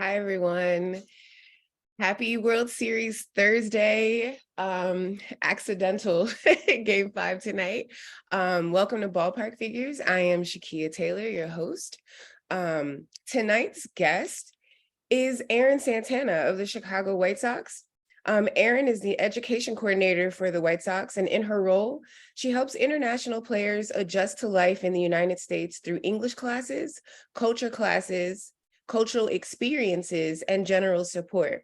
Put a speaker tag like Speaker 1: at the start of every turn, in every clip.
Speaker 1: Hi, everyone. Happy World Series Thursday. Accidental game 5 tonight. Welcome to Ballpark Figures. I am Shakeia Taylor, your host. Tonight's guest is Erin Santana of the Chicago White Sox. Erin is the education coordinator for the White Sox, and in her role, she helps international players adjust to life in the United States through English classes, cultural experiences, and general support.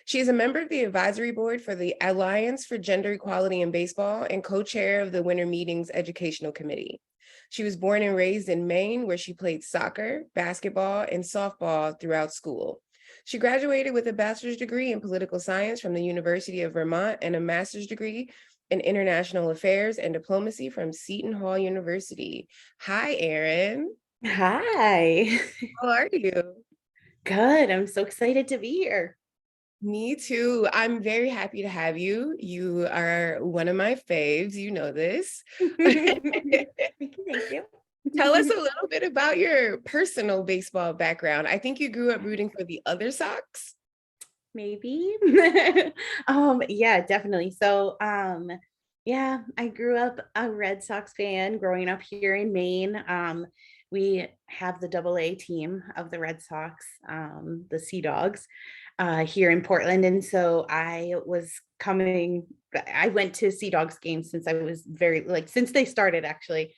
Speaker 1: She is a member of the advisory board for the Alliance for Gender Equality in Baseball and co-chair of the Winter Meetings Educational Committee. She was born and raised in Maine, where she played soccer, basketball, and softball throughout school. She graduated with a bachelor's degree in political science from the University of Vermont and a master's degree in international affairs and diplomacy from Seton Hall University. Hi, Erin.
Speaker 2: Hi.
Speaker 1: How are you?
Speaker 2: Good. I'm so excited to be here.
Speaker 1: Me too. I'm very happy to have you. You are one of my faves. You know this.
Speaker 2: Thank you.
Speaker 1: Tell us a little bit about your personal baseball background. I think you grew up rooting for the other Sox.
Speaker 2: Maybe. Yeah, definitely. Yeah, I grew up a Red Sox fan growing up here in Maine. We have the AA team of the Red Sox, the Sea Dogs, here in Portland. And so I went to Sea Dogs games since I was since they started actually.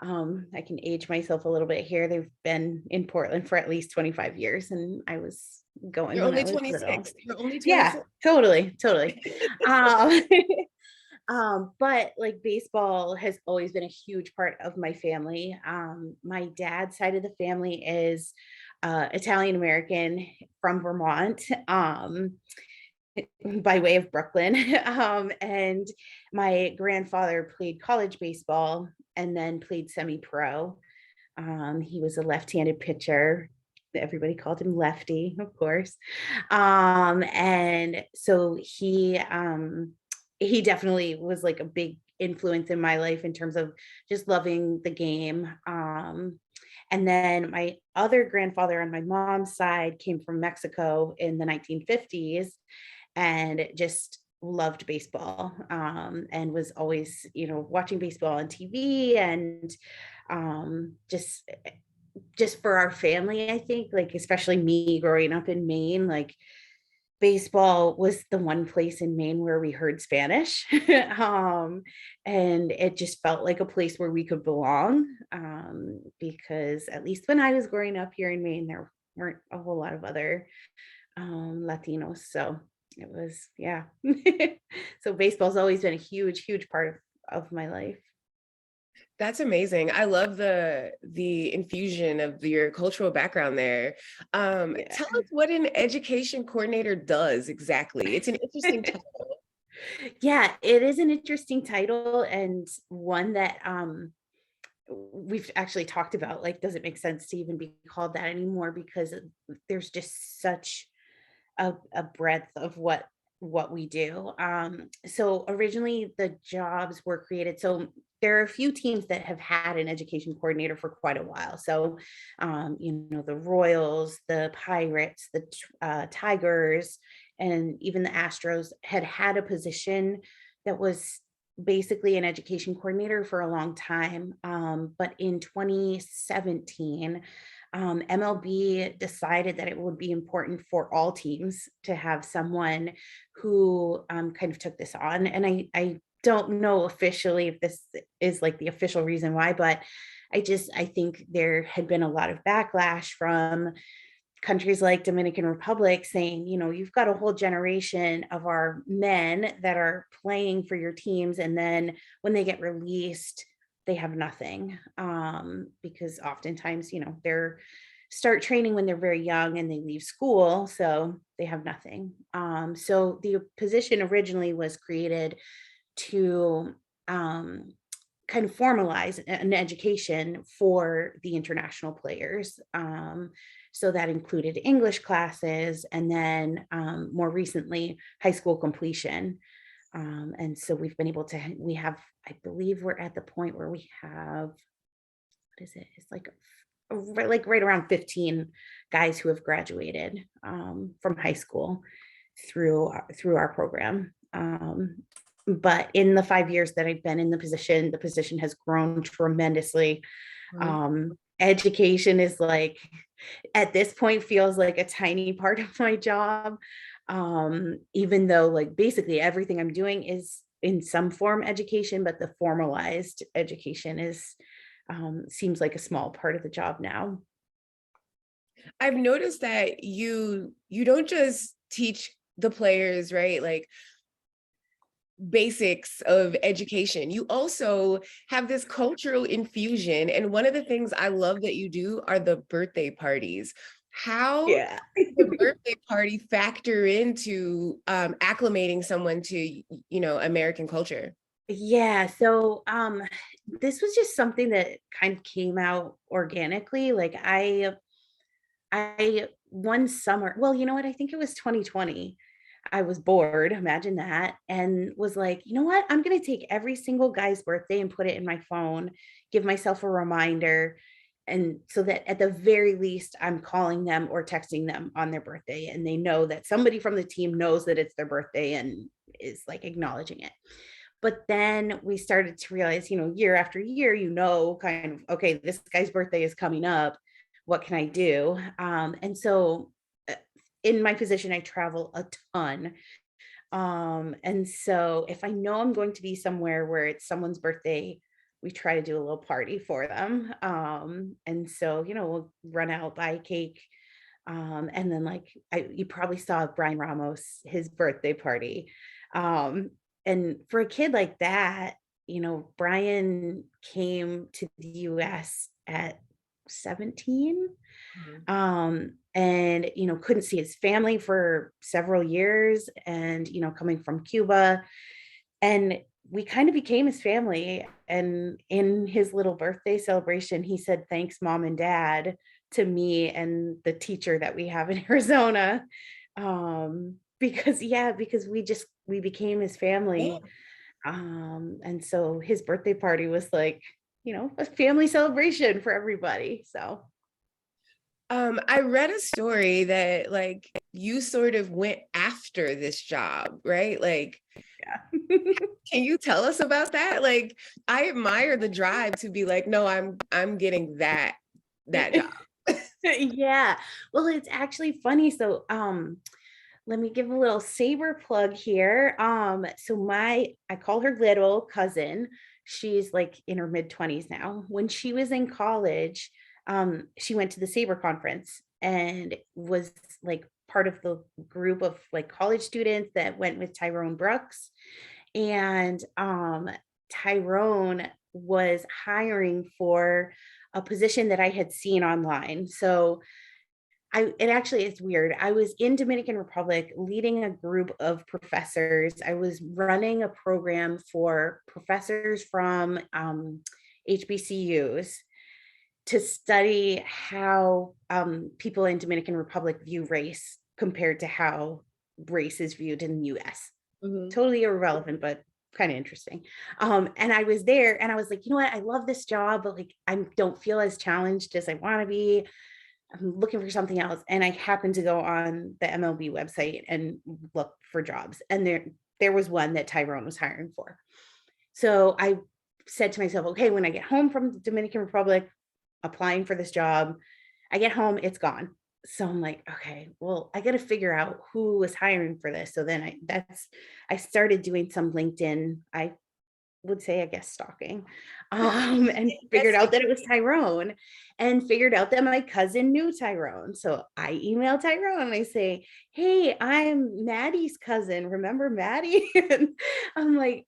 Speaker 2: I can age myself a little bit here. They've been in Portland for at least 25 years, and I was going
Speaker 1: You're
Speaker 2: when I
Speaker 1: only
Speaker 2: was little.
Speaker 1: 26. You're only
Speaker 2: Yeah,
Speaker 1: 26.
Speaker 2: totally. Um, but like baseball has always been a huge part of my family. My dad's side of the family is Italian American from Vermont. By way of Brooklyn. And my grandfather played college baseball and then played semi-pro. He was a left-handed pitcher. Everybody called him Lefty, of course. And so he definitely was like a big influence in my life in terms of just loving the game. And then my other grandfather on my mom's side came from Mexico in the 1950s and just loved baseball, and was always, watching baseball on TV and just for our family, I think, like especially me growing up in Maine, like baseball was the one place in Maine where we heard Spanish. And it just felt like a place where we could belong, because at least when I was growing up here in Maine, there weren't a whole lot of other Latinos. So it was, yeah. So baseball's always been a huge part of my life.
Speaker 1: That's amazing. I love the infusion of your cultural background there.
Speaker 2: Yeah.
Speaker 1: Tell us what an education coordinator does exactly. It's an interesting title.
Speaker 2: Yeah, it is an interesting title and one that we've actually talked about, like, does it make sense to even be called that anymore, because there's just such a breadth of what we do. So originally the jobs were created. So there are a few teams that have had an education coordinator for quite a while. So, the Royals, the Pirates, the Tigers, and even the Astros had a position that was basically an education coordinator for a long time. But in 2017, MLB decided that it would be important for all teams to have someone who kind of took this on. And I don't know officially if this is like the official reason why, but I think there had been a lot of backlash from countries like Dominican Republic saying, you've got a whole generation of our men that are playing for your teams. And then when they get released, they have nothing, because oftentimes, they're start training when they're very young and they leave school. So they have nothing. So the position originally was created to kind of formalize an education for the international players. So that included English classes and then, more recently, high school completion. And so I believe we're at the point where we have, what is it? It's like right around 15 guys who have graduated from high school through our program. But in the 5 years that I've been in the position has grown tremendously. Education is like, at this point, feels like a tiny part of my job. Even though like basically everything I'm doing is in some form education, but the formalized education is seems like a small part of the job now.
Speaker 1: I've noticed that you don't just teach the players, right? Like basics of education. You also have this cultural infusion. And one of the things I love that you do are the birthday parties. How
Speaker 2: Yeah.
Speaker 1: does the birthday party factor into acclimating someone to, American culture?
Speaker 2: Yeah. So this was just something that kind of came out organically. Like I one summer, well, you know what? I think it was 2020. I was bored, imagine that, and was like, you know what? I'm going to take every single guy's birthday and put it in my phone, give myself a reminder. And so that at the very least, I'm calling them or texting them on their birthday, and they know that somebody from the team knows that it's their birthday and is like acknowledging it. But then we started to realize, year after year, kind of, okay, this guy's birthday is coming up. What can I do? And so in my position, I travel a ton. And so if I know I'm going to be somewhere where it's someone's birthday, we try to do a little party for them. And so, we'll run out, buy a cake. And then like you probably saw Brian Ramos, his birthday party. And for a kid like that, Brian came to the US at 17, and couldn't see his family for several years, and coming from Cuba, and we kind of became his family. And in his little birthday celebration, he said thanks mom and dad to me and the teacher that we have in Arizona, because we became his family. And so his birthday party was like, a family celebration for everybody. So
Speaker 1: I read a story that like you sort of went after this job, right? Like,
Speaker 2: yeah.
Speaker 1: can you tell us about that? Like, I admire the drive to be like, no, I'm getting that job.
Speaker 2: Yeah. Well, it's actually funny. So let me give a little SABR plug here. So I call her little cousin. She's like in her mid-20s now. When she was in college, she went to the SABR conference and was like part of the group of like college students that went with Tyrone Brooks. And Tyrone was hiring for a position that I had seen online. So it actually is weird. I was in Dominican Republic leading a group of professors. I was running a program for professors from HBCUs to study how people in Dominican Republic view race compared to how race is viewed in the US. Totally irrelevant, but kind of interesting. And I was there and I was like, you know what? I love this job, but like, I don't feel as challenged as I want to be. I'm looking for something else. And I happened to go on the MLB website and look for jobs. And there was one that Tyrone was hiring for. So I said to myself, okay, when I get home from the Dominican Republic, applying for this job, I get home, it's gone. So I'm like, okay, well, I got to figure out who was hiring for this. So then I started doing some LinkedIn, I would say, I guess, stalking, and figured out that it was Tyrone, and figured out that my cousin knew Tyrone. So I emailed Tyrone and I say, hey, I'm Maddie's cousin. Remember Maddie? And I'm like,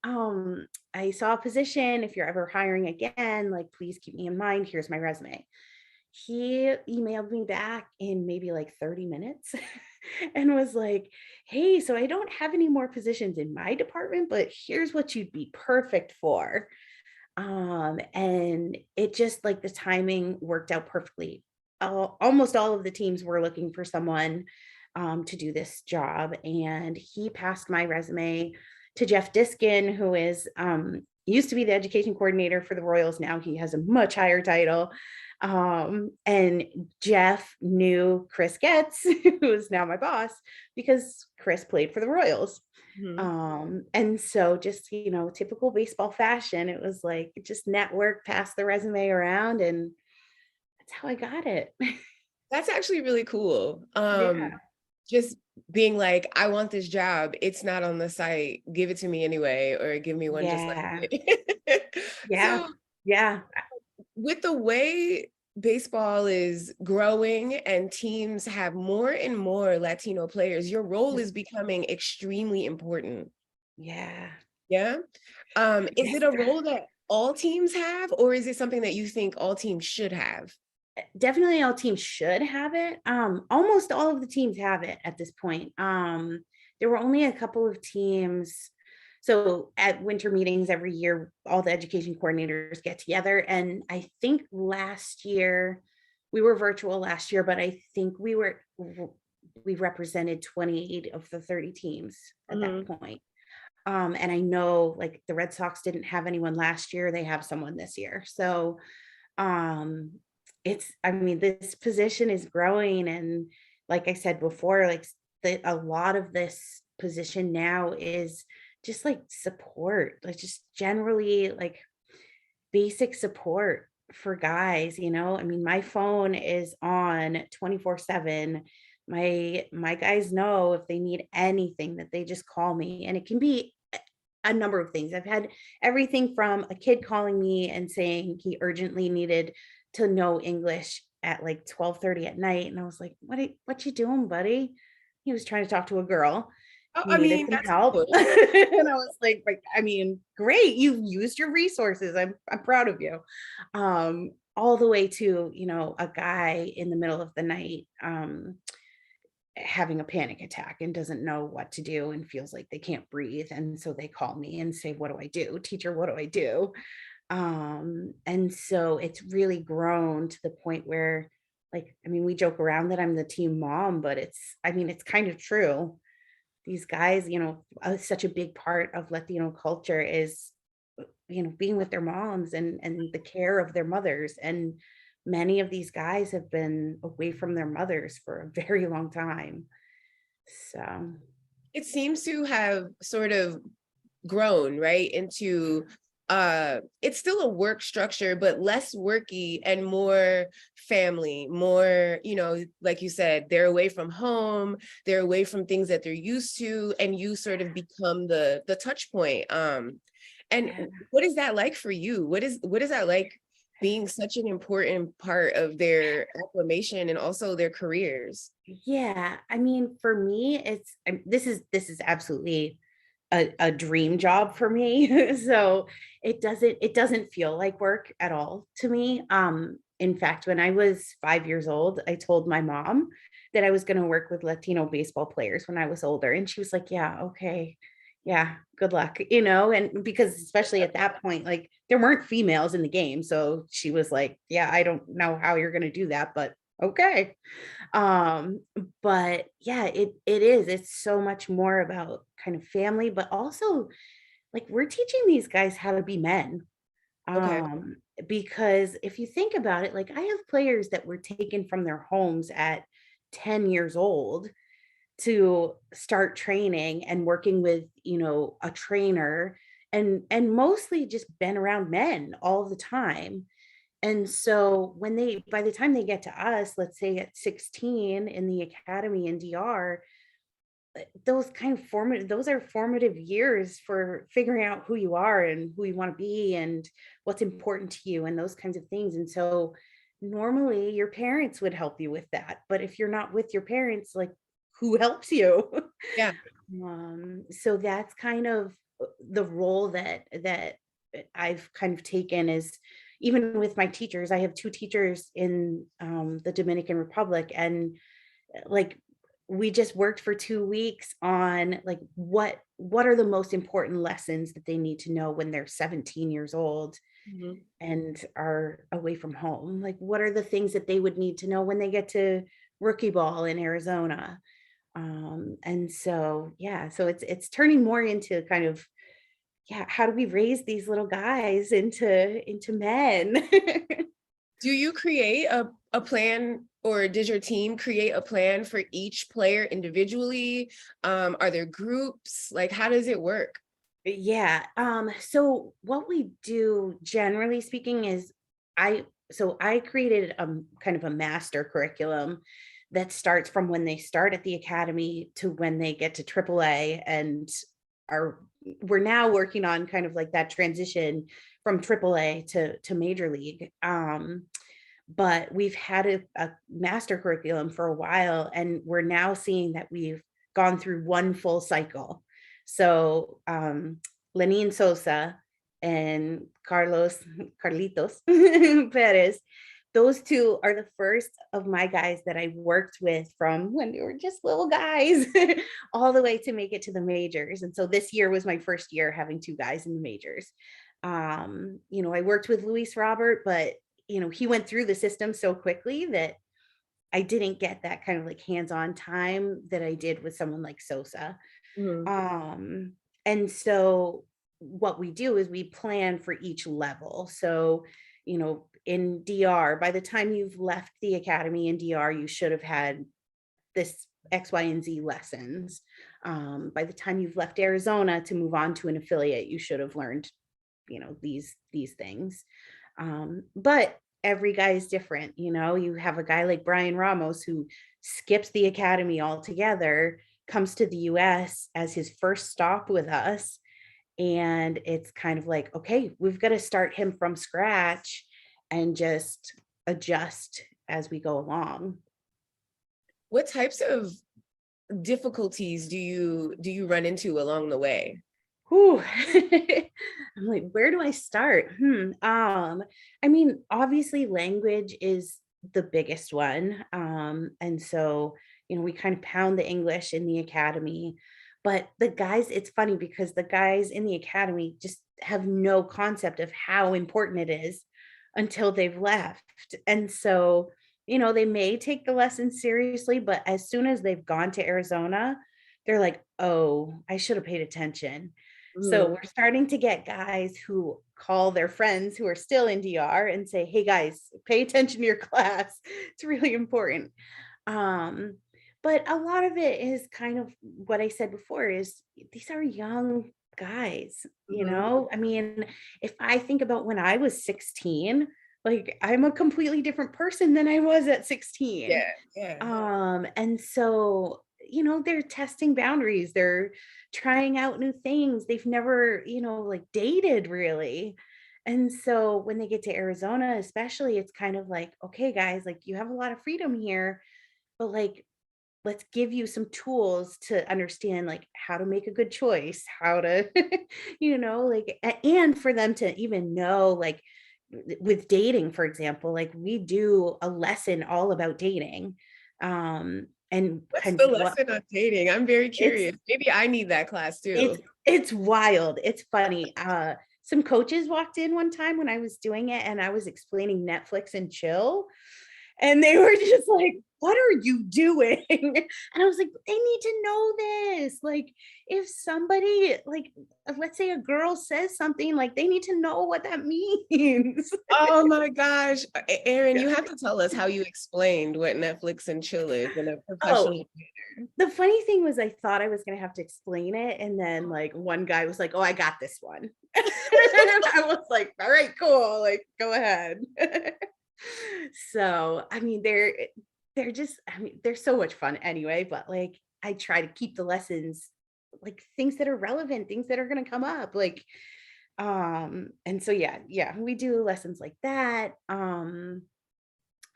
Speaker 2: I saw a position. If you're ever hiring again, like, please keep me in mind. Here's my resume. He emailed me back in maybe like 30 minutes and was like, hey, so I don't have any more positions in my department, but here's what you'd be perfect for. And it just like the timing worked out perfectly. Almost all of the teams were looking for someone to do this job. And he passed my resume to Jeff Diskin, who is used to be the education coordinator for the Royals. Now he has a much higher title. And Jeff knew Chris Getz, who is now my boss, because Chris played for the Royals.
Speaker 1: Mhm.
Speaker 2: And so just, typical baseball fashion, it was like just network, pass the resume around, and that's how I got it.
Speaker 1: That's actually really cool.
Speaker 2: Yeah.
Speaker 1: Just being like, I want this job. It's not on the site. Give it to me anyway, or give me one just like
Speaker 2: Yeah.
Speaker 1: it.
Speaker 2: Yeah.
Speaker 1: So
Speaker 2: Yeah.
Speaker 1: with the way baseball is growing and teams have more and more Latino players, your role is becoming extremely important.
Speaker 2: Yeah.
Speaker 1: Yeah. Is
Speaker 2: Yes.
Speaker 1: it a role that all teams have, or is it something that you think all teams should have?
Speaker 2: Definitely all teams should have it. Almost all of the teams have it at this point. There were only a couple of teams. So at winter meetings every year, all the education coordinators get together. And I think last year, we were virtual last year, but I think we represented 28 of the 30 teams at that
Speaker 1: Mhm.
Speaker 2: point. And I know like the Red Sox didn't have anyone last year, they have someone this year. So um I mean, this position is growing, and like I said before, like a lot of this position now is just like support, like just generally like basic support for guys. I mean, my phone is on 24/7. My guys know if they need anything that they just call me, and it can be a number of things. I've had everything from a kid calling me and saying he urgently needed to know English at like 12:30 at night. And I was like, what you doing, buddy? He was trying to talk to a girl.
Speaker 1: Oh,
Speaker 2: He
Speaker 1: I
Speaker 2: needed
Speaker 1: mean,
Speaker 2: some
Speaker 1: that's
Speaker 2: help.
Speaker 1: important.
Speaker 2: And I was like, I mean, great. You've used your resources. I'm proud of you. All the way to, a guy in the middle of the night. Having a panic attack and doesn't know what to do and feels like they can't breathe. And so they call me and say, what do I do? Teacher, what do I do? And so it's really grown to the point where, like, I mean, we joke around that I'm the team mom, but I mean, it's kind of true. These guys, such a big part of Latino culture is, being with their moms and the care of their mothers. And many of these guys have been away from their mothers for a very long time. So,
Speaker 1: It seems to have sort of grown right into it's still a work structure but less worky and more family, more, like you said, they're away from home, they're away from things that they're used to, and you sort of become the touch point. And
Speaker 2: yeah.
Speaker 1: what is that like for you? What is that like, being such an important part of their acclimation and also their careers?
Speaker 2: Yeah, I mean, for me, this is absolutely a dream job for me. So it doesn't feel like work at all to me. In fact, when I was 5 years old, I told my mom that I was going to work with Latino baseball players when I was older, and she was like, "Yeah, okay, yeah, good luck," and because especially at that point, like there weren't females in the game, so she was like, "Yeah, I don't know how you're going to do that, but okay." um but yeah, it's so much more about kind of family, but also like we're teaching these guys how to be men.
Speaker 1: Okay.
Speaker 2: um because if you think about it, like I have players that were taken from their homes at 10 years old to start training and working with, a trainer, and mostly just been around men all the time. And so by the time they get to us, let's say at 16 in the academy in DR, those are formative years for figuring out who you are and who you want to be and what's important to you and those kinds of things. And so normally your parents would help you with that. But if you're not with your parents, like who helps you?
Speaker 1: Yeah.
Speaker 2: So that's kind of the role that I've kind of taken is, even with my teachers. I have two teachers in the Dominican Republic, and like we just worked for 2 weeks on like what are the most important lessons that they need to know when they're 17 years old
Speaker 1: Mhm.
Speaker 2: and are away from home. Like what are the things that they would need to know when they get to rookie ball in Arizona. And so yeah, so it's turning more into kind of, yeah, how do we raise these little guys into men?
Speaker 1: Do you create a plan, or does your team create a plan for each player individually? Are there groups? Like, how does it work?
Speaker 2: Yeah. So what we do, generally speaking, is I created kind of a master curriculum that starts from when they start at the academy to when they get to AAA, and are we're now working on kind of like that transition from AAA to major league. But we've had a master curriculum for a while, and we're now seeing that we've gone through one full cycle. So Lenin Sosa and Carlitos Perez, those two are the first of my guys that I worked with from when they were just little guys all the way to make it to the majors. And so this year was my first year having two guys in the majors. I worked with Luis Robert, but he went through the system so quickly that I didn't get that kind of like hands-on time that I did with someone like Sosa.
Speaker 1: Mhm.
Speaker 2: And so what we do is we plan for each level. So, in DR, by the time you've left the academy in DR, you should have had this X, Y, and Z lessons. By the time you've left Arizona to move on to an affiliate, you should have learned, these things. But every guy is different. You have a guy like Brian Ramos who skips the academy altogether, comes to the US as his first stop with us. And it's kind of like, okay, we've got to start him from scratch and just adjust as we go along.
Speaker 1: What types of difficulties do you run into along the way?
Speaker 2: Whew. I'm like, where do I start? I mean, obviously language is the biggest one. And so, we kind of pound the English in the academy, but the guys, it's funny because the guys in the academy just have no concept of how important it is until they've left. And so, they may take the lesson seriously, but as soon as they've gone to Arizona, they're like, oh, I should have paid attention. So
Speaker 1: Mhm.
Speaker 2: we're starting to get guys who call their friends who are still in DR and say, "Hey guys, pay attention to your class. It's really important." Um, but a lot of it is kind of what I said before is these are young guys.
Speaker 1: Mhm.
Speaker 2: I mean, if I think about when I was 16, like I'm a completely different person than I was at 16.
Speaker 1: Yeah, yeah.
Speaker 2: And so, they're testing boundaries, they're trying out new things. They've never, like dated really. And so when they get to Arizona, especially, it's kind of like, okay, guys, like you have a lot of freedom here, but like, let's give you some tools to understand like how to make a good choice, how to, and for them to even know, like with dating, for example, like we do a lesson all about dating. And
Speaker 1: What's
Speaker 2: kind
Speaker 1: the
Speaker 2: of what
Speaker 1: lesson on dating? I'm very
Speaker 2: it's
Speaker 1: curious. Maybe I need that class
Speaker 2: it's
Speaker 1: too.
Speaker 2: it's wild. It's funny. Some coaches walked in one time when I was doing it and I was explaining Netflix and chill. And they were just like, "What are you doing?" And I was like, "They need to know this. Like, if somebody, like, let's say a girl says something, like, they need to know what that means."
Speaker 1: Oh my gosh. Erin,
Speaker 2: Yeah.
Speaker 1: you have to tell us how you explained what Netflix and chill is in a
Speaker 2: Oh,
Speaker 1: professional manner.
Speaker 2: the funny thing was I thought I was gonna have to explain it, and then, like, one guy was like, "Oh, I got this one." And I was like, "All right, cool, like, go ahead." So, I mean, they're just I mean, they're so much fun anyway, but, like, I try to keep the lessons, like, things that are relevant, things that are gonna come up, like, and so, yeah, we do lessons like that.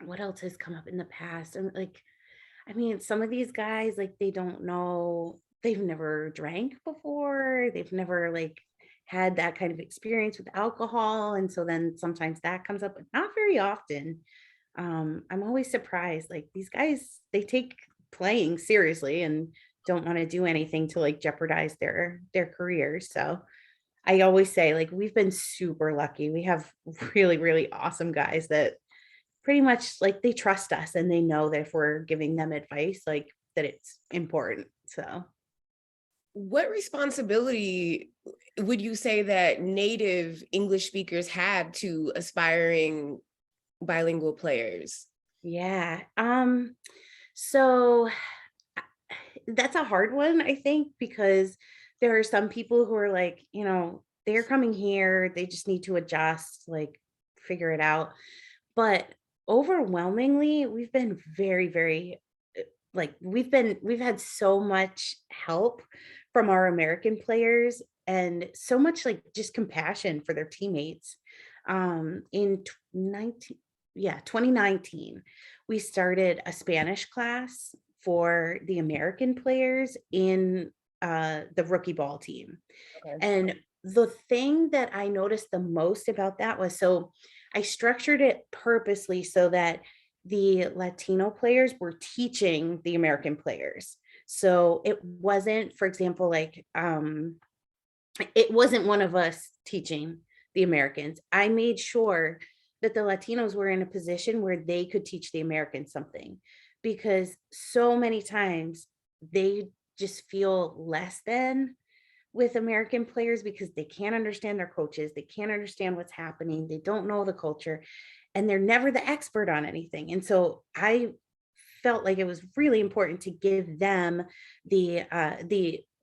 Speaker 2: What else has come up in the past? And, like, I mean, some of these guys, like, they don't know, they've never drank before, they've never, like, had that kind of experience with alcohol, and so then sometimes that comes up, but not very often. I'm always surprised, like, these guys, they take playing seriously and don't wanna do anything to, like, jeopardize their careers. So, I always say, like, we've been super lucky. We have really, really awesome guys that pretty much, like, they trust us and they know that if we're giving them advice, like, that it's important. So,
Speaker 1: What responsibility would you say that native English speakers have to aspiring bilingual players?
Speaker 2: Yeah. So that's a hard one, I think, because there are some people who are like, they're coming here, they just need to adjust, like figure it out. But overwhelmingly, we've been very, very like we've had so much help from our American players and so much like just compassion for their teammates. In 19 yeah, 2019, we started a Spanish class for the American players in the rookie ball team.
Speaker 1: Okay.
Speaker 2: And the thing that I noticed the most about that was, so I structured it purposely so that the Latino players were teaching the American players. So it wasn't, for example, like it wasn't one of us teaching the Americans. I made sure that the Latinos were in a position where they could teach the Americans something, because so many times they just feel less than with American players because they can't understand their coaches, they can't understand what's happening, they don't know the culture, and they're never the expert on anything. And so I felt like it was really important to give them the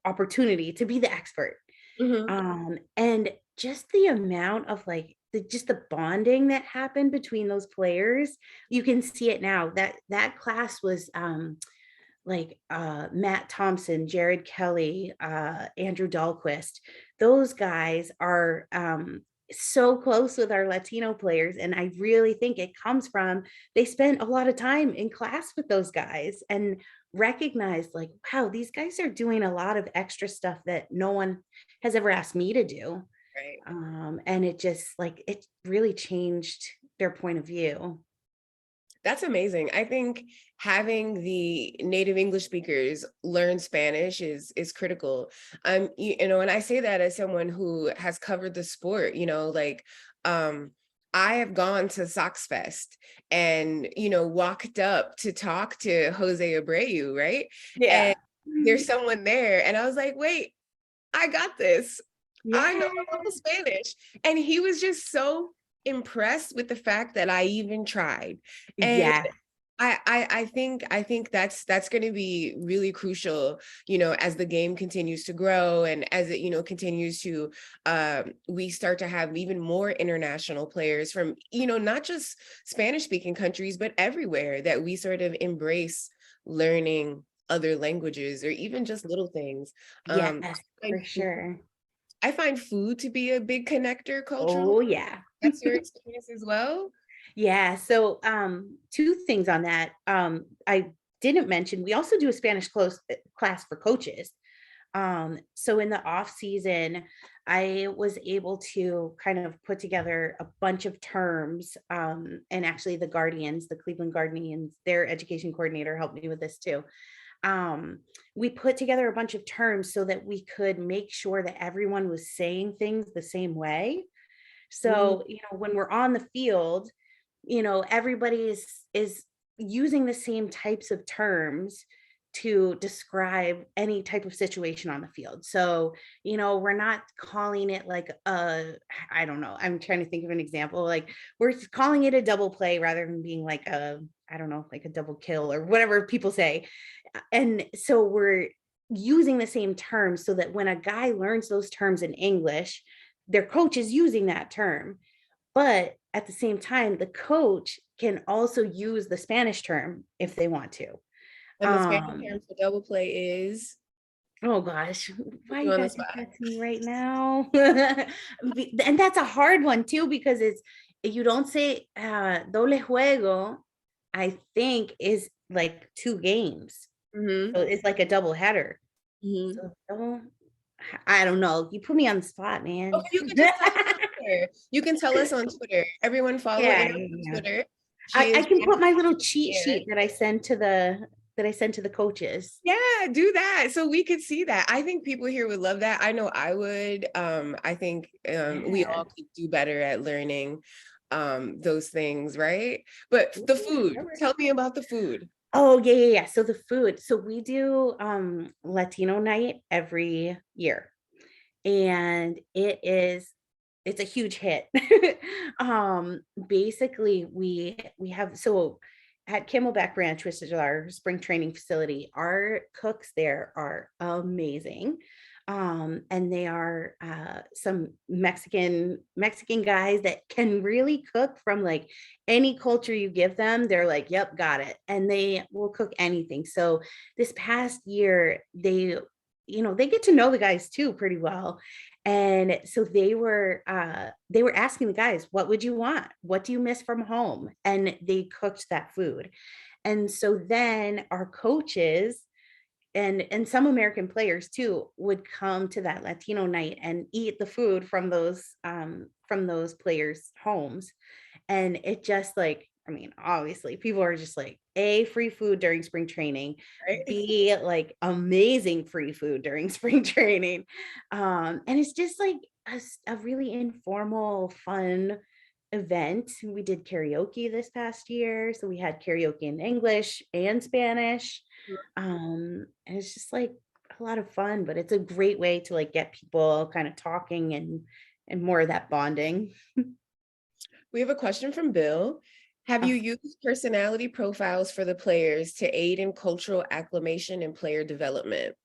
Speaker 2: opportunity to be the expert.
Speaker 1: Mhm.
Speaker 2: And just the amount of like the bonding that happened between those players, you can see it now. That class was like Matt Thompson, Jared Kelly, Andrew Dahlquist. Those guys are so close with our Latino players. And I really think it comes from they spent a lot of time in class with those guys and recognized like, wow, these guys are doing a lot of extra stuff that no one has ever asked me to do.
Speaker 1: Right.
Speaker 2: And it just like it really changed their point of view.
Speaker 1: That's amazing. I think having the native English speakers learn Spanish is critical. And I say that as someone who has covered the sport, like I have gone to Sox Fest and, walked up to talk to Jose Abreu, right?
Speaker 2: Yeah.
Speaker 1: And there's someone there. And I was like, wait, I got this. I know
Speaker 2: Yeah.
Speaker 1: a little Spanish. And he was just so impressed with the fact that I even tried. And
Speaker 2: Yes.
Speaker 1: I think that's going to be really crucial, as the game continues to grow and as it, continues to, we start to have even more international players from, not just Spanish speaking countries, but everywhere, that we sort of embrace learning other languages or even just little things. Um,
Speaker 2: Yes,
Speaker 1: I
Speaker 2: for sure.
Speaker 1: I find food to be a big connector culturally.
Speaker 2: Oh, yeah.
Speaker 1: That's your experience as well?
Speaker 2: Yeah, so, 2 things on that. I didn't mention, we also do a Spanish class for coaches. So in the off season, I was able to kind of put together a bunch of terms, and actually the Guardians, the Cleveland Guardians, their education coordinator helped me with this too. Um, we put together a bunch of terms so that we could make sure that everyone was saying things the same way.
Speaker 1: Mm,
Speaker 2: So, when we're on the field, everybody is using the same types of terms to describe any type of situation on the field. So, we're not calling it like I don't know. I'm trying to think of an example. Like we're calling it a double play rather than being like I don't know, like a double kill or whatever people say. And so we're using the same terms so that when a guy learns those terms in English, their coach is using that term. But at the same time, the coach can also use the Spanish term if they want to.
Speaker 1: and the Spanish
Speaker 2: Um,
Speaker 1: term for double play is,
Speaker 2: oh gosh,
Speaker 1: put
Speaker 2: why
Speaker 1: you
Speaker 2: you
Speaker 1: on the
Speaker 2: gotta do
Speaker 1: spot.
Speaker 2: that to me right now? And that's a hard one too, because you don't say doble juego, I think is like 2 games.
Speaker 1: Hmm.
Speaker 2: So it's like a double header.
Speaker 1: Hmm.
Speaker 2: So I don't know. You put me on the spot, man.
Speaker 1: Okay, you can just tell us on Twitter. You can tell us on Twitter. Everyone follow
Speaker 2: Yeah,
Speaker 1: Erin
Speaker 2: yeah,
Speaker 1: on
Speaker 2: yeah.
Speaker 1: Twitter. She
Speaker 2: I
Speaker 1: is
Speaker 2: can put my little cheat
Speaker 1: there.
Speaker 2: sheet that I send to the coaches.
Speaker 1: Yeah, do that so we could see that. I think people here would love that. I know I would. I think we
Speaker 2: Yeah.
Speaker 1: all could do better at learning those things, right? But the food, tell me about the food.
Speaker 2: Oh, yeah, yeah, yeah. So the food. So we do Latino night every year. And it is it's a huge hit. Basically we have, so at Camelback Ranch, which is our spring training facility, our cooks there are amazing. And they are some Mexican guys that can really cook from like any culture you give them. They're like, yep, got it. And they will cook anything. So this past year, they get to know the guys too pretty well. And so they were asking the guys, what would you want? What do you miss from home? And they cooked that food. And so then our coaches and some American players too would come to that Latino night and eat the food from those players' homes. And it just like, I mean, obviously people are just like, A, free food during spring training,
Speaker 1: Right?
Speaker 2: B, like amazing free food during spring training. And it's just like a really informal, fun event. We did karaoke this past year. So we had karaoke in English and Spanish. And it's just like a lot of fun, but it's a great way to like get people kind of talking and more of that bonding.
Speaker 1: We have a question from Bill. Have you used personality profiles for the players to aid in cultural acclimation and player development?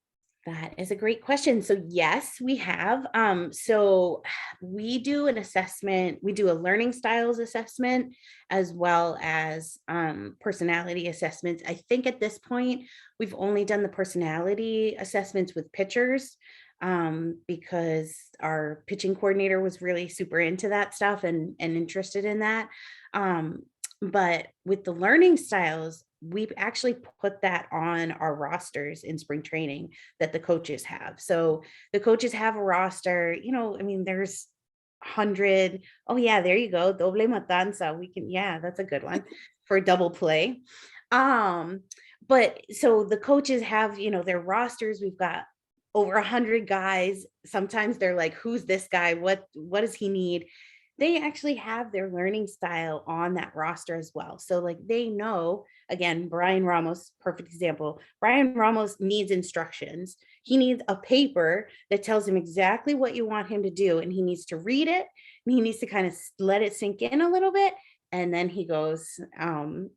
Speaker 2: That is a great question. So yes, we have. So we do an assessment. We do a learning styles assessment as well as personality assessments. I think at this point we've only done the personality assessments with pitchers because our pitching coordinator was really super into that stuff and interested in that. But with the learning styles, we've actually put that on our rosters in spring training that the coaches have. So the coaches have a roster, I mean, there's 100. Oh yeah, there you go. Doble matanza. Yeah, that's a good one for double play. But so the coaches have, their rosters. We've got over 100 guys. Sometimes they're like, who's this guy? What does he need? They actually have their learning style on that roster as well. So like they know, again, Brian Ramos, perfect example. Brian Ramos needs instructions. He needs a paper that tells him exactly what you want him to do. And he needs to read it. And he needs to kind of let it sink in a little bit. And then he goes,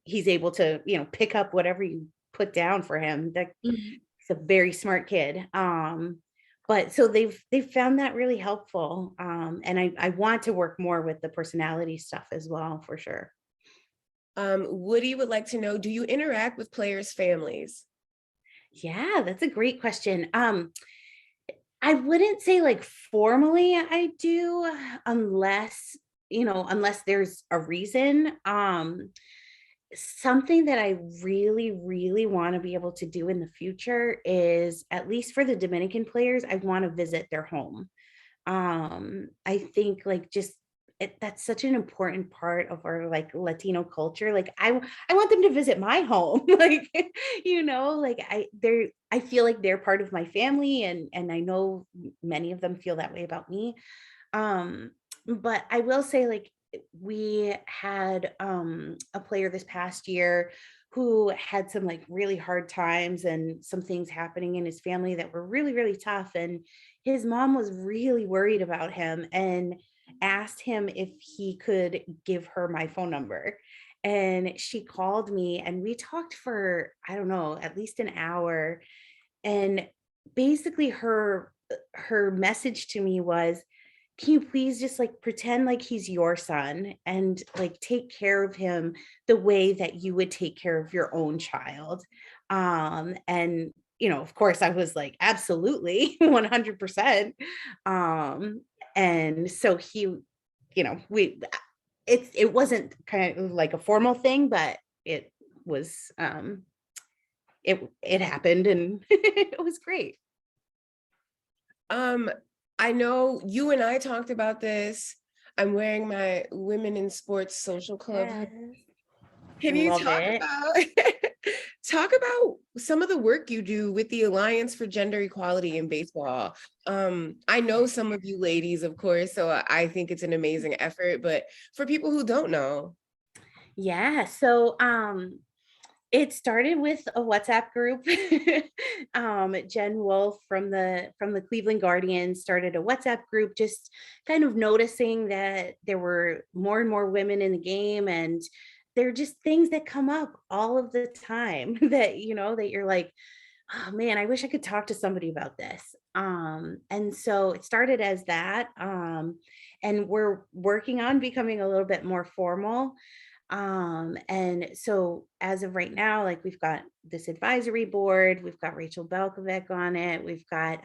Speaker 2: he's able to, pick up whatever you put down for him.
Speaker 1: Mhm.
Speaker 2: He's a very smart kid. But so they've found that really helpful. And I want to work more with the personality stuff as well, for sure.
Speaker 1: Woody would like to know, do you interact with players' families?
Speaker 2: Yeah, that's a great question. I wouldn't say like formally I do unless there's a reason. Something that I really, really want to be able to do in the future is, at least for the Dominican players, I want to visit their home. I think like that's such an important part of our like Latino culture. Like I want them to visit my home. Like, like I feel like they're part of my family, and I know many of them feel that way about me. But I will say, like, we had a player this past year who had some like really hard times and some things happening in his family that were really, really tough. And his mom was really worried about him and asked him if he could give her my phone number. And she called me and we talked for, I don't know, at least an hour. And basically her message to me was, can you please just like pretend like he's your son and like take care of him the way that you would take care of your own child? And of course I was like, absolutely, 100%. And so we it wasn't kind of like a formal thing, but it was it happened and it was great.
Speaker 1: I know you and I talked about this. I'm wearing my Women in Sports Social Club.
Speaker 2: Yes.
Speaker 1: Can you
Speaker 2: Love
Speaker 1: talk
Speaker 2: it.
Speaker 1: about talk about some of the work you do with the Alliance for Gender Equality in Baseball? I know some of you ladies, of course, so I think it's an amazing effort, but for people who don't know.
Speaker 2: Yeah. So It started with a WhatsApp group. Jen Wolf from the Cleveland Guardian started a WhatsApp group, just kind of noticing that there were more and more women in the game, and they're just things that come up all of the time that, that you're like, oh man, I wish I could talk to somebody about this. And so it started as that. And we're working on becoming a little bit more formal. And so as of right now, like we've got this advisory board, we've got Rachel Belkovic on it, we've got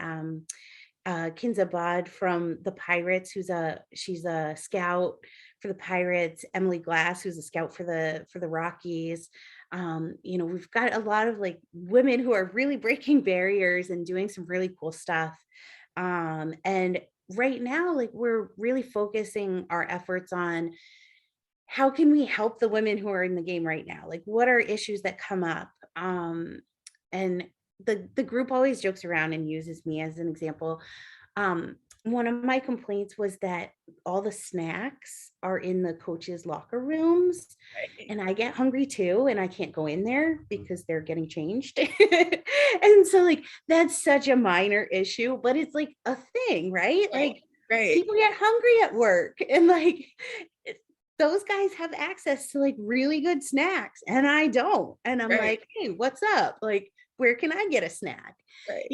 Speaker 2: Kinza Bod from the Pirates, she's a scout for the Pirates, Emily Glass, who's a scout for the Rockies. We've got a lot of like women who are really breaking barriers and doing some really cool stuff. And right now, like we're really focusing our efforts on how can we help the women who are in the game right now? Like, what are issues that come up? And the group always jokes around and uses me as an example. One of my complaints was that all the snacks are in the coaches' locker rooms,
Speaker 1: Right.
Speaker 2: and I get hungry too, and I can't go in there because they're getting changed. And so, like, that's such a minor issue, but it's like a thing, right?
Speaker 1: Right.
Speaker 2: Like,
Speaker 1: Right.
Speaker 2: people get hungry at work, and like, those guys have access to like really good snacks and I don't. And I'm
Speaker 1: Right.
Speaker 2: like, hey, what's up? Like, where can I get a snack?
Speaker 1: Right.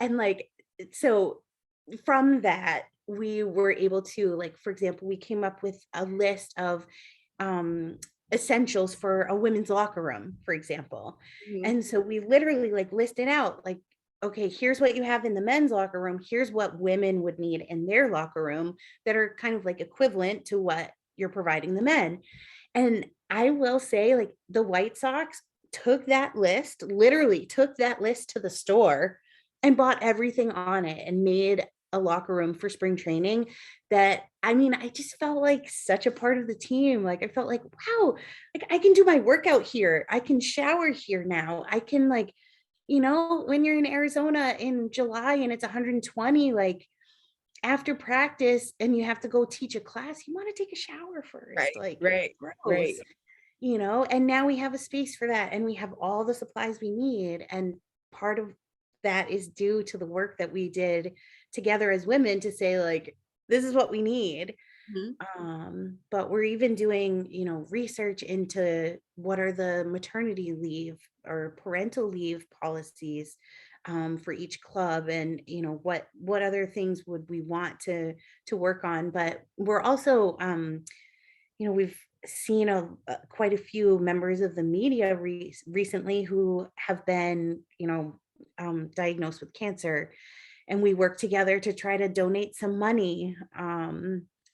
Speaker 2: And like, so from that, we were able to, like, for example, we came up with a list of um essentials for a women's locker room, for example.
Speaker 1: Mhm.
Speaker 2: And so we literally like listed out like, okay, here's what you have in the men's locker room, here's what women would need in their locker room that are kind of like equivalent to what you're providing the men. And I will say, like, the White Sox took that list, literally took that list to the store and bought everything on it and made a locker room for spring training that, I mean, I just felt like such a part of the team. Like, I felt like, wow, like I can do my workout here. I can shower here now. I can, like, when you're in Arizona in July and it's 120, like, after practice and you have to go teach a class, you want to take a shower first.
Speaker 1: Right.
Speaker 2: Like, it's
Speaker 1: Right.
Speaker 2: gross,
Speaker 1: Right.
Speaker 2: and now we have a space for that and we have all the supplies we need. And part of that is due to the work that we did together as women to say, like, this is what we need.
Speaker 1: Mhm.
Speaker 2: But we're even doing, research into what are the maternity leave or parental leave policies for each club, and what other things would we want to work on. But we're also, we've seen quite a few members of the media recently who have been, diagnosed with cancer, and we work together to try to donate some money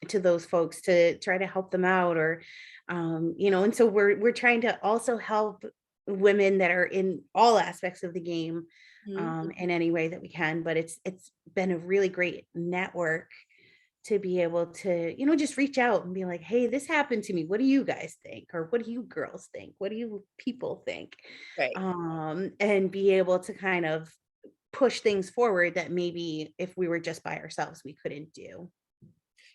Speaker 2: to those folks to try to help them out, or and so we're trying to also help women that are in all aspects of the game
Speaker 1: Mhm.
Speaker 2: in any way that we can. But it's been a really great network to be able to, just reach out and be like, hey, this happened to me, what do you guys think, or what do you girls think, what do you people think,
Speaker 1: Right.
Speaker 2: and be able to kind of push things forward that maybe if we were just by ourselves we couldn't do.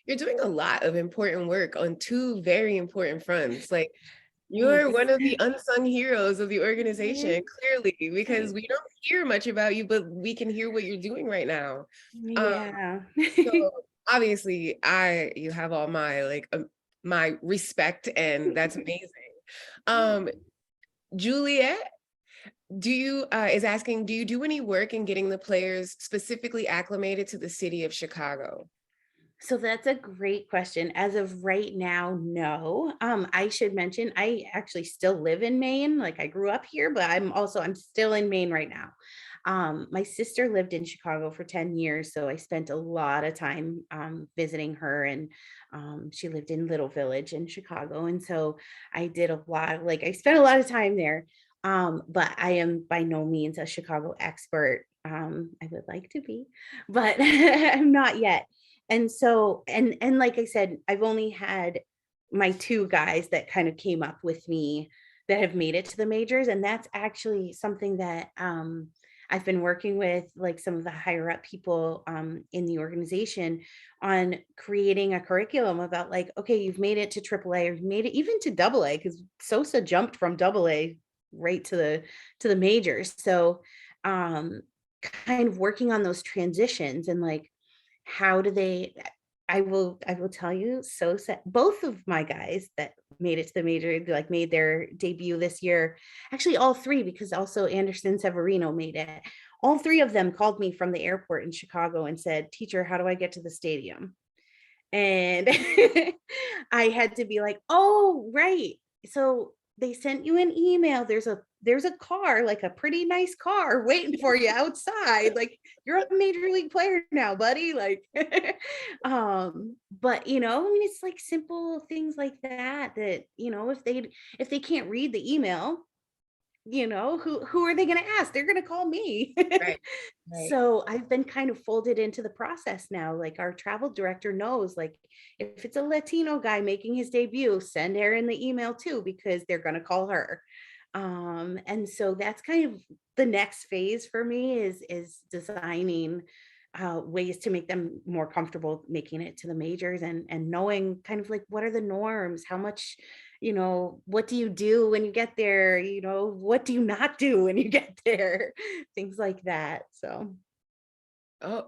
Speaker 1: You're doing a lot of important work on two very important fronts. Like, you're
Speaker 2: Thanks.
Speaker 1: one of the unsung heroes of the
Speaker 2: Mhm.
Speaker 1: organization, clearly, because
Speaker 2: Thanks.
Speaker 1: we don't hear much about you, but we can hear what you're doing right now. Um,
Speaker 2: Yeah.
Speaker 1: so obviously, you have all my my respect, and that's amazing. Um, Juliet, is asking, do you do any work in getting the players specifically acclimated to the city of Chicago?
Speaker 2: So that's a great question. As of right now, no. I should mention I actually still live in Maine. Like, I grew up here, but I'm still in Maine right now. My sister lived in Chicago for 10 years, so I spent a lot of time visiting her, and she lived in Little Village in Chicago. And so I did a lot, like, I spent a lot of time there. But I am by no means a Chicago expert. I would like to be, but I'm not yet. And so, and like I said, I've only had my two guys that kind of came up with me that have made it to the majors, and that's actually something that I've been working with, like, some of the higher up people in the organization on creating a curriculum about, like, okay, you've made it to AAA, or you've made it even to AA, because Sosa jumped from AA right to the majors. So um kind of working on those transitions and like how do they I will tell you so sad. Both of my guys that made it to the major, like made their debut this year. Actually, all three, because also Anderson Severino made it. All three of them called me from the airport in Chicago and said, "Teacher, how do I get to the stadium?" And I had to be like, "Oh, right. So they sent you an email. There's a car, like a pretty nice car waiting for you outside. Like you're a major league player now, buddy." Like but I mean it's like simple things like that that, if they can't read the email, who are they going to ask? They're going to call me.
Speaker 1: Right. Right.
Speaker 2: So I've been kind of folded into the process now. Like our travel director knows, like if it's a Latino guy making his debut, send Erin the email too, because they're going to call her. And so that's kind of the next phase for me is designing ways to make them more comfortable making it to the majors and knowing kind of like what are the norms, how much, what do you do when you get there, what do you not do when you get there, things like that. So
Speaker 1: Oh,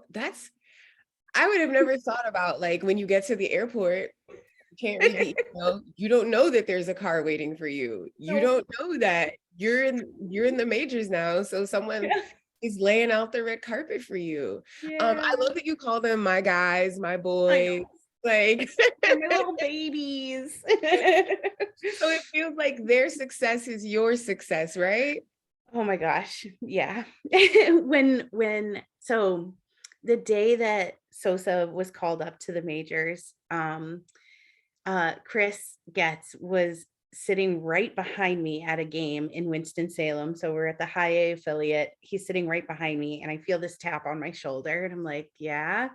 Speaker 1: I would have never thought about like when you get to the airport, you can't read the email. You don't know that there's a car waiting for you. You
Speaker 2: no.
Speaker 1: don't know that you're in the majors now. So someone
Speaker 2: Yeah.
Speaker 1: is laying out the red carpet for you. I
Speaker 2: Yeah,
Speaker 1: love that you call them my guys, my
Speaker 2: I
Speaker 1: boys.
Speaker 2: know.
Speaker 1: Like,
Speaker 2: They're my little babies.
Speaker 1: so it feels like their success is your success, right?
Speaker 2: Oh my gosh. Yeah. So the day that Sosa was called up to the majors, Chris Getz was sitting right behind me at a game in Winston-Salem. So we're at the high A affiliate. He's sitting right behind me and I feel this tap on my shoulder and I'm like, "Yeah."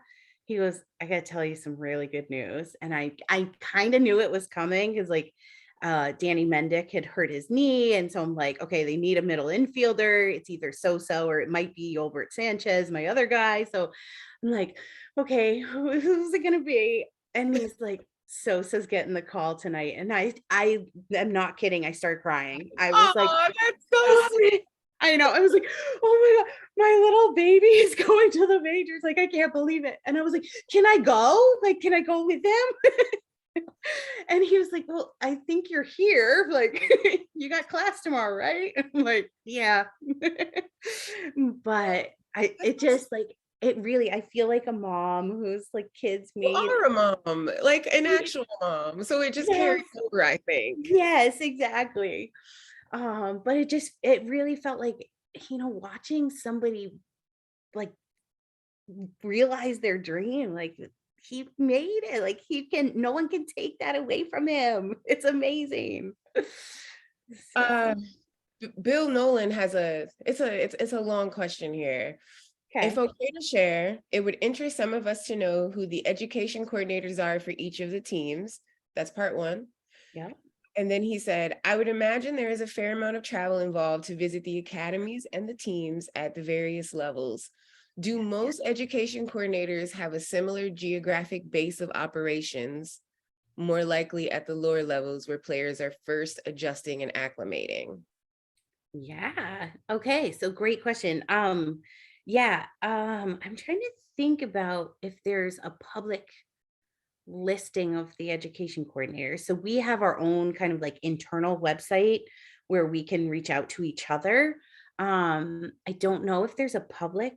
Speaker 2: He goes, "I got to tell you some really good news." And I kind of knew it was coming because like Danny Mendick had hurt his knee. And so I'm like, okay, they need a middle infielder. It's either Sosa or it might be Yolbert Sanchez, my other guy. So I'm like, okay, who's it going to be? And he's like, "Sosa's getting the call tonight." And I am not kidding. I started crying. I was like,
Speaker 1: Oh, that's so
Speaker 2: "Oh."
Speaker 1: sweet.
Speaker 2: I know. I was like, "Oh my God, my little baby is going to the majors. Like, I can't believe it." And I was like, "Can I go? Like, can I go with them?" And he was like, "Well, I think you're here. Like, you got class tomorrow, right?" I'm like, "Yeah." But it
Speaker 1: That's
Speaker 2: just like, it really, I feel like a mom who's like kids
Speaker 1: You
Speaker 2: made.
Speaker 1: are a mom, like an actual mom. So it just
Speaker 2: Yes,
Speaker 1: carries over, I think.
Speaker 2: yes, exactly. But it really felt like, watching somebody like realize their dream, like he made it, like no one can take that away from him. It's amazing. So,
Speaker 1: Uh, Bill Nolan has it's a long question here. If
Speaker 2: okay.
Speaker 1: okay to share, it would interest some of us to know who the education coordinators are for each of the teams. That's part one.
Speaker 2: Yeah.
Speaker 1: And then he said, I would imagine there is a fair amount of travel involved to visit the academies and the teams at the various levels. Do most education coordinators have a similar geographic base of operations, more likely at the lower levels where players are first adjusting and acclimating?
Speaker 2: Yeah. Okay. So great question. Yeah. I'm trying to think about if there's a public listing of the education coordinators. So we have our own kind of like internal website where we can reach out to each other. I don't know if there's a public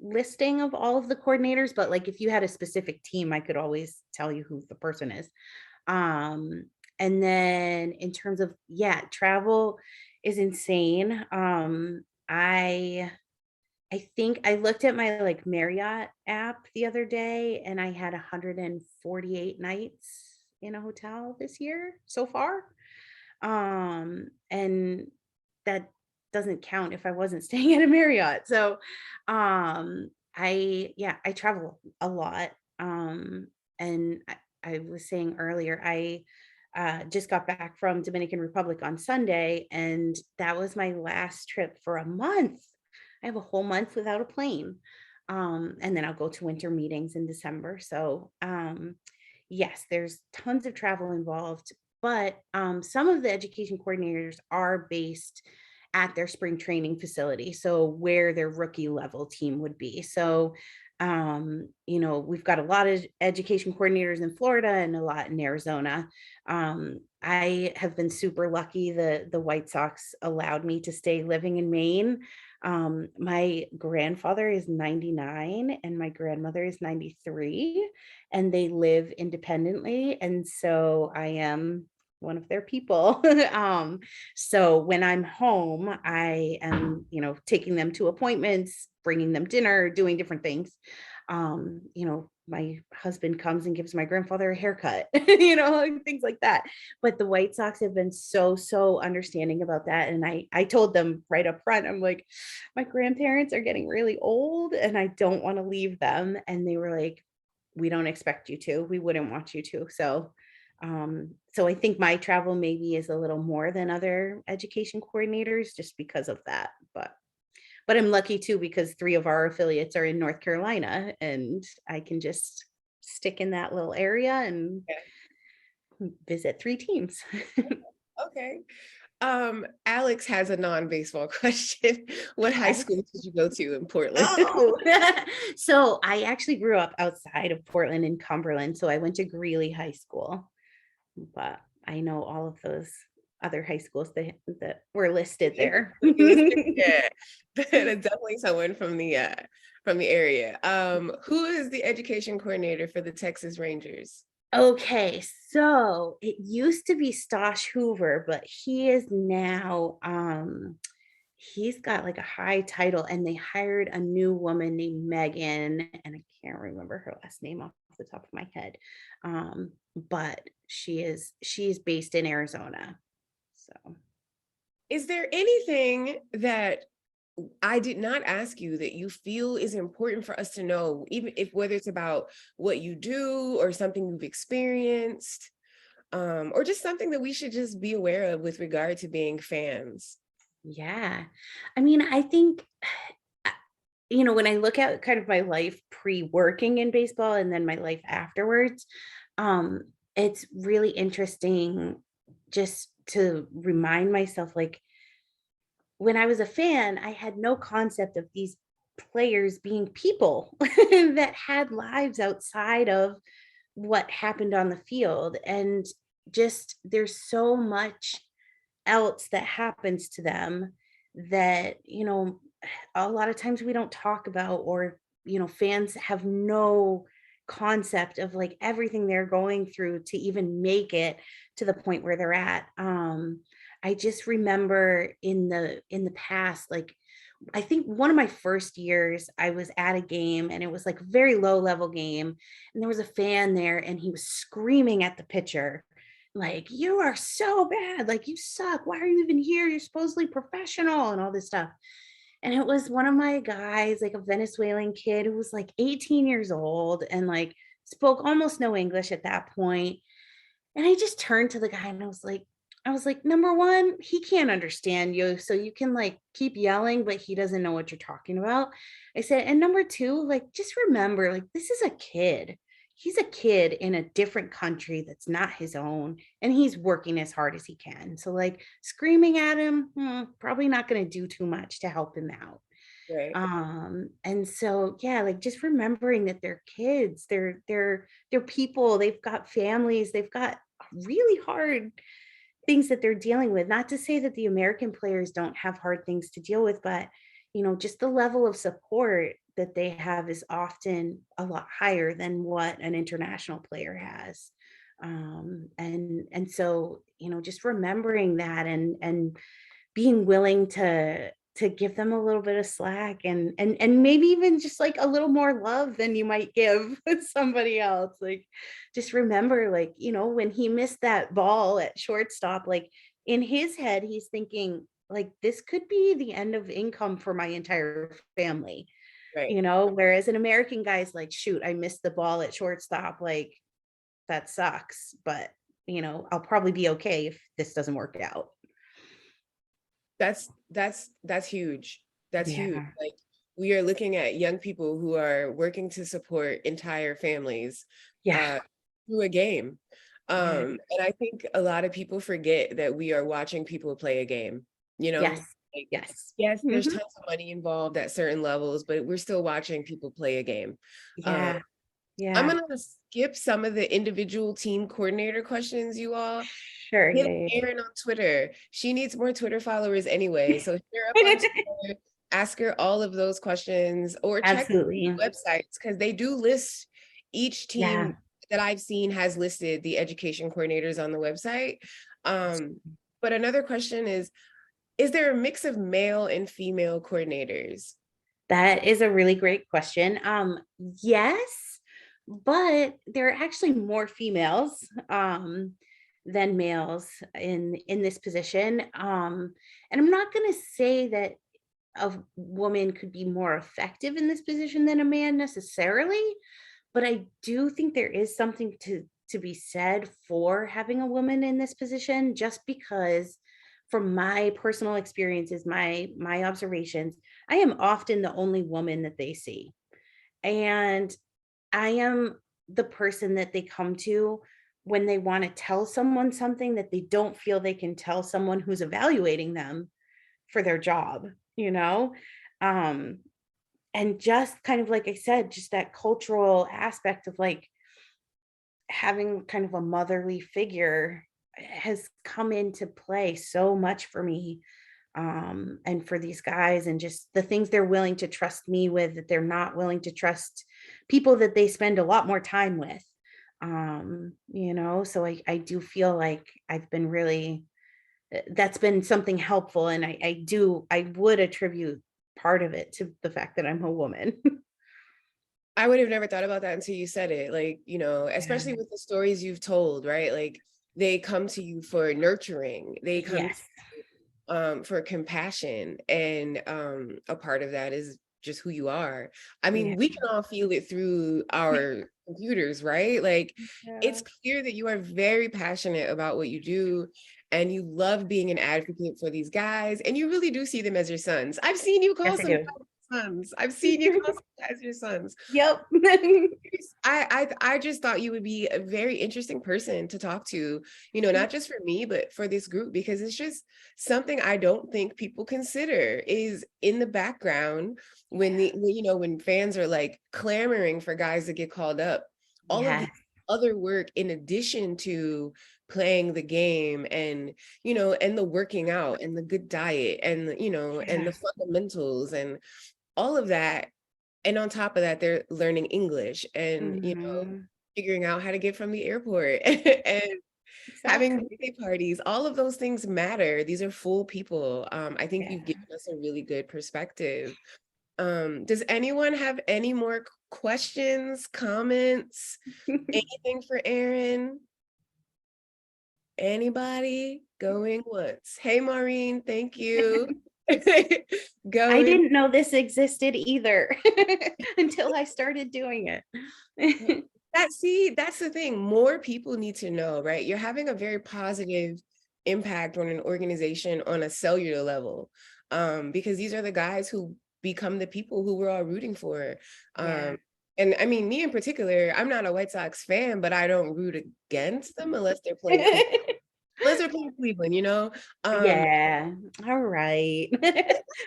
Speaker 2: listing of all of the coordinators, but like if you had a specific team, I could always tell you who the person is. Um, and then in terms of, yeah, travel is insane. I think I looked at my like Marriott app the other day and I had 148 nights in a hotel this year so far. And that doesn't count if I wasn't staying at a Marriott. So I travel a lot. And I was saying earlier, I just got back from Dominican Republic on Sunday, and that was my last trip for a month. I have a whole month without a plane. And then I'll go to winter meetings in December. So yes, there's tons of travel involved. but some of the education coordinators are based at their spring training facility, so where their rookie level team would be. So, we've got a lot of education coordinators in Florida and a lot in Arizona. I have been super lucky. The White Sox allowed me to stay living in Maine. My grandfather is 99 and my grandmother is 93, and they live independently. And so I am one of their people. So when I'm home, I am, taking them to appointments, bringing them dinner, doing different things. My husband comes and gives my grandfather a haircut, like things like that. But the White Sox have been so, so understanding about that. And I told them right up front, I'm like, my grandparents are getting really old and I don't want to leave them. And they were like, we don't expect you to. We wouldn't want you to. So I think my travel maybe is a little more than other education coordinators just because of that. But I'm lucky too because 3 of our affiliates are in North Carolina and I can just stick in that little area and visit 3 teams.
Speaker 1: Okay. Alex has a non-baseball question. What high
Speaker 2: Okay.
Speaker 1: school did you go to in Portland?
Speaker 2: Oh, so I actually grew up outside of Portland in Cumberland. So I went to Greeley High School, but I know all of those other high schools that were listed there.
Speaker 1: Yeah, that's definitely someone from the area. Who is the education coordinator for the Texas Rangers?
Speaker 2: Okay, so it used to be Stosh Hoover, but he is now he's got like a high title and they hired a new woman named Megan and I can't remember her last name off the top of my head. But she's based in Arizona. So
Speaker 1: Is there anything that I did not ask you that you feel is important for us to know, even if whether it's about what you do or something you've experienced, or just something that we should just be aware of with regard to being fans?
Speaker 2: yeah. I mean, I think when I look at kind of my life pre-working in baseball and then my life afterwards, it's really interesting just to remind myself, like when I was a fan, I had no concept of these players being people that had lives outside of what happened on the field. And just there's so much else that happens to them that, a lot of times we don't talk about, or, fans have no concept of like everything they're going through to even make it to the point where they're at. I just remember in the past, like I think one of my first years, I was at a game and it was like a very low level game. And there was a fan there and he was screaming at the pitcher, like, you are so bad. Like, you suck. Why are you even here? You're supposedly professional and all this stuff. And it was one of my guys, like a Venezuelan kid who was like 18 years old and like spoke almost no English at that point. And I just turned to the guy and I was like, number one, he can't understand you. So you can like keep yelling, but he doesn't know what you're talking about. I said, and number two, like, just remember, like, this is a kid. He's a kid in a different country that's not his own, and he's working as hard as he can. So, like, screaming at him, probably not going to do too much to help him out.
Speaker 1: Right.
Speaker 2: And so, yeah, like just remembering that they're kids, they're people, they've got families, they've got really hard things that they're dealing with. Not to say that the American players don't have hard things to deal with, but just the level of support that they have is often a lot higher than what an international player has. And so, just remembering that and being willing to give them a little bit of slack and maybe even just like a little more love than you might give somebody else. Like just remember, like, when he missed that ball at shortstop, like in his head, he's thinking, like, this could be the end of income for my entire family,
Speaker 1: Right.
Speaker 2: whereas an American guy's like, shoot, I missed the ball at shortstop. Like, that sucks, but I'll probably be okay if this doesn't work out.
Speaker 1: That's huge. That's huge.
Speaker 2: Yeah.
Speaker 1: Like we are looking at young people who are working to support entire families
Speaker 2: Yeah.
Speaker 1: uh, through a game.
Speaker 2: Yeah.
Speaker 1: And I think a lot of people forget that we are watching people play a game, you know?
Speaker 2: Yes.
Speaker 1: Like,
Speaker 2: Yes.
Speaker 1: yes, there's
Speaker 2: Mhm.
Speaker 1: tons of money involved at certain levels, but we're still watching people play a game. Um,
Speaker 2: Yeah.
Speaker 1: I'm
Speaker 2: Yeah.
Speaker 1: gonna skip some of the individual team coordinator questions, you all.
Speaker 2: Sure.
Speaker 1: Hit
Speaker 2: Yeah.
Speaker 1: Erin on Twitter. She needs more Twitter followers anyway. So hit her up on
Speaker 2: Yeah.
Speaker 1: Twitter, ask her all of those questions, or check
Speaker 2: Absolutely.
Speaker 1: websites because they do list each
Speaker 2: Yeah.
Speaker 1: team that I've seen has listed the education coordinators on the website. But another question is there a mix of male and female coordinators?
Speaker 2: That is a really great question. Yes, but there are actually more females than males in this position. And I'm not going to say that a woman could be more effective in this position than a man necessarily, but I do think there is something to be said for having a woman in this position, just because from my personal experiences, my observations, I am often the only woman that they see. And I am the person that they come to when they want to tell someone something that they don't feel they can tell someone who's evaluating them for their job, you know? Um, and just kind of like I said, just that cultural aspect of like having kind of a motherly figure has come into play so much for me, and for these guys, and just the things they're willing to trust me with that they're not willing to trust people that they spend a lot more time with. So I do feel like I've been really that's been something helpful, and I would attribute part of it to the fact that I'm a woman.
Speaker 1: I would have never thought about that until you said it. Like,
Speaker 2: Yeah.
Speaker 1: especially with the stories you've told, right? Like they come to you for nurturing. They come
Speaker 2: Yes.
Speaker 1: for compassion. And a part of that is just who you are. I
Speaker 2: Yeah.
Speaker 1: mean, we can all feel it through our computers, right? Like
Speaker 2: Yeah.
Speaker 1: it's clear that you are very passionate about what you do and you love being an advocate for these guys and you really do see them as your sons. I've seen you call
Speaker 2: Yes, I
Speaker 1: some
Speaker 2: do.
Speaker 1: guys sons. I've seen you call some guys your sons.
Speaker 2: Yep.
Speaker 1: I just thought you would be a very interesting person to talk to, not just for me, but for this group, because it's just something I don't think people consider is in the background when fans are like clamoring for guys to get called up, all of the
Speaker 2: Yes.
Speaker 1: other work in addition to playing the game and the working out and the good diet and
Speaker 2: Yeah.
Speaker 1: the fundamentals and all of that. And on top of that, they're learning English and,
Speaker 2: Mhm.
Speaker 1: figuring out how to get from the airport and having
Speaker 2: Exactly.
Speaker 1: birthday parties. All of those things matter. These are full people. I think
Speaker 2: Yeah.
Speaker 1: you've given us a really good perspective. Does anyone have any more questions, comments, anything for Erin? Anybody going once? Hey, Maureen, thank you.
Speaker 2: I
Speaker 1: Going.
Speaker 2: didn't know this existed either until I started doing it.
Speaker 1: That's the thing. More people need to know, right? You're having a very positive impact on an organization on a cellular level. Because these are the guys who become the people who we're all rooting for.
Speaker 2: Yeah.
Speaker 1: And I mean, me in particular, I'm not a White Sox fan, but I don't root against them unless they're playing Cleveland, Um,
Speaker 2: Yeah. All right.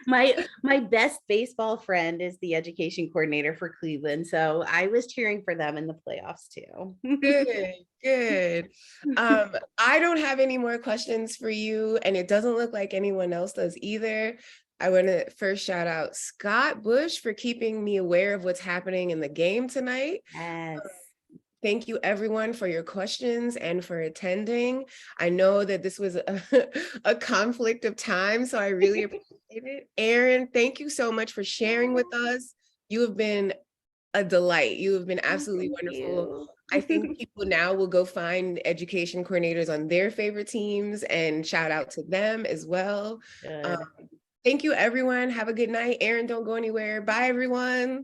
Speaker 2: My best baseball friend is the education coordinator for Cleveland, so I was cheering for them in the playoffs too.
Speaker 1: Good, good. I don't have any more questions for you, and it doesn't look like anyone else does either. I want to first shout out Scott Bush for keeping me aware of what's happening in the game tonight.
Speaker 2: Yes.
Speaker 1: Thank you, everyone, for your questions and for attending. I know that this was a conflict of time, so I really appreciate it. Erin, thank you so much for sharing with us. You have been a delight. You have been
Speaker 2: Oh,
Speaker 1: absolutely
Speaker 2: thank
Speaker 1: wonderful.
Speaker 2: you.
Speaker 1: I think people now will go find education coordinators on their favorite teams and shout out to them as well. Um,
Speaker 2: Good.
Speaker 1: thank you, everyone. Have a good night. Erin, don't go anywhere. Bye, everyone.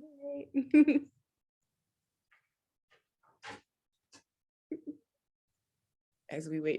Speaker 1: As we wait